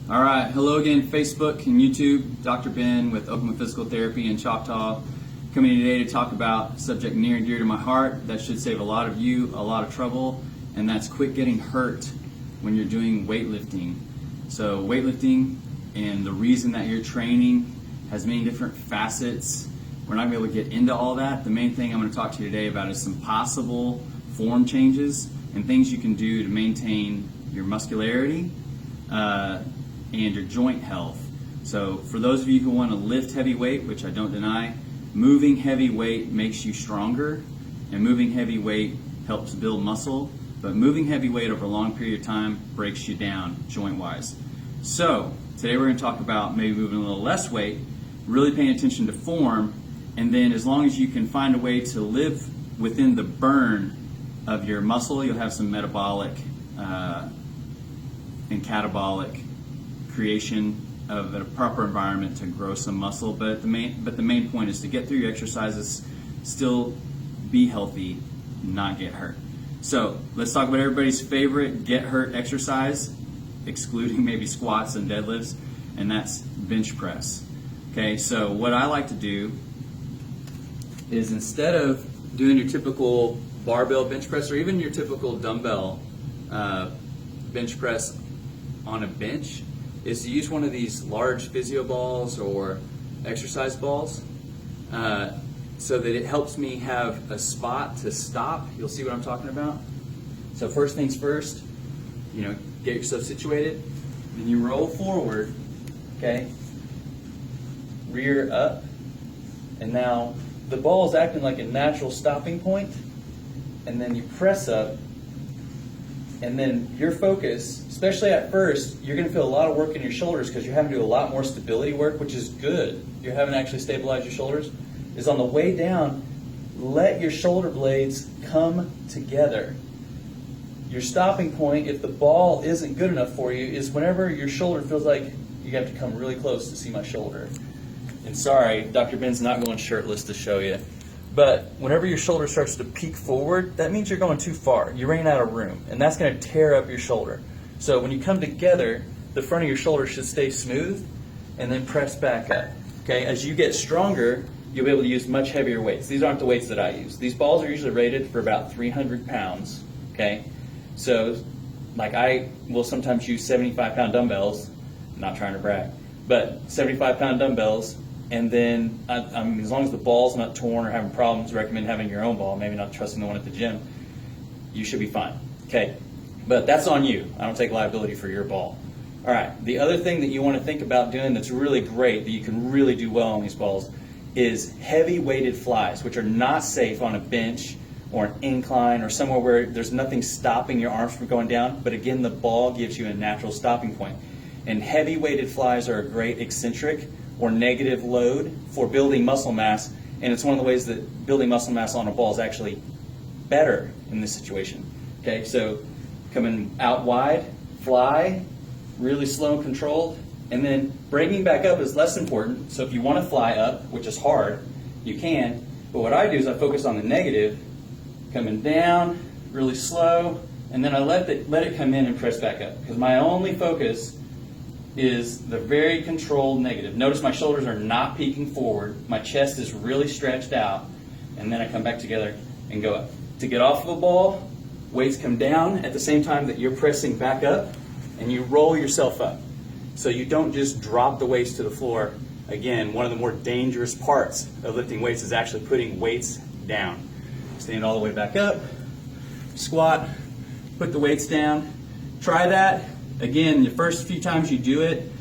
All right, hello again, Facebook and YouTube. Dr. Ben with Oklahoma Physical Therapy in Choctaw, coming in today to talk about a subject near and dear to my heart that should save a lot of you a lot of trouble, and that's quit getting hurt when you're doing weightlifting. So weightlifting and the reason that you're training has many different facets. We're not going to be able to get into all that. The main thing I'm going to talk to you today about is some possible form changes and things you can do to maintain your muscularity and your joint health. So for those of you who want to lift heavy weight, which I don't deny, moving heavy weight makes you stronger, and moving heavy weight helps build muscle, but moving heavy weight over a long period of time breaks you down joint-wise. So today we're going to talk about maybe moving a little less weight, really paying attention to form, and then as long as you can find a way to live within the burn of your muscle, you'll have some metabolic and catabolic creation of a proper environment to grow some muscle. But the main point is to get through your exercises, still be healthy, not get hurt. So let's talk about everybody's favorite get hurt exercise, excluding maybe squats and deadlifts, and that's bench press. Okay, so what I like to do is, instead of doing your typical barbell bench press or even your typical dumbbell bench press on a bench, is to use one of these large physio balls or exercise balls so that it helps me have a spot to stop. You'll see what I'm talking about. So first things first, get yourself situated, then you roll forward, okay, rear up, and now the ball is acting like a natural stopping point, and then you press up, and then your focus, especially at first, you're going to feel a lot of work in your shoulders because you're having to do a lot more stability work, which is good. You're having to actually stabilize your shoulders. Is on the way down, let your shoulder blades come together. Your stopping point, if the ball isn't good enough for you, is whenever your shoulder feels like you have to come really close to see my shoulder. And sorry, Dr. Ben's not going shirtless to show you. But whenever your shoulder starts to peek forward, that means you're going too far. You're running out of room, and that's going to tear up your shoulder. So when you come together, the front of your shoulder should stay smooth, and then press back up. Okay, as you get stronger, you'll be able to use much heavier weights. These aren't the weights that I use. These balls are usually rated for about 300 pounds. Okay, so like I will sometimes use 75-pound dumbbells. I'm not trying to brag, but 75-pound dumbbells. And then, as long as the ball's not torn or having problems, recommend having your own ball, maybe not trusting the one at the gym. You should be fine. Okay, but that's on you. I don't take liability for your ball. All right, the other thing that you want to think about doing that's really great, that you can really do well on these balls, is heavy weighted flies, which are not safe on a bench or an incline or somewhere where there's nothing stopping your arms from going down, but again, the ball gives you a natural stopping point. And heavy weighted flies are a great eccentric or negative load for building muscle mass, and it's one of the ways that building muscle mass on a ball is actually better in this situation. Okay, so coming out wide, fly, really slow and controlled, and then breaking back up is less important. So if you want to fly up, which is hard, you can, but what I do is I focus on the negative, coming down, really slow, and then I let it come in and press back up, because my only focus is the very controlled negative. Notice my shoulders are not peeking forward. My chest is really stretched out. And then I come back together and go up. To get off of a ball, weights come down at the same time that you're pressing back up, and you roll yourself up. So you don't just drop the weights to the floor. Again, one of the more dangerous parts of lifting weights is actually putting weights down. Stand all the way back up, squat, put the weights down. Try that. Again, the first few times you do it,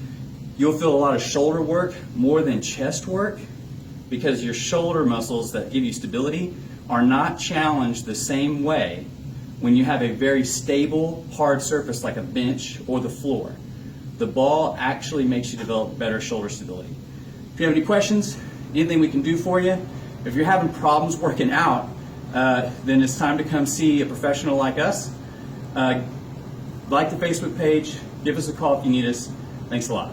you'll feel a lot of shoulder work more than chest work, because your shoulder muscles that give you stability are not challenged the same way when you have a very stable, hard surface like a bench or the floor. The ball actually makes you develop better shoulder stability. If you have any questions, anything we can do for you, if you're having problems working out, then it's time to come see a professional like us. Like the Facebook page, give us a call if you need us. Thanks a lot.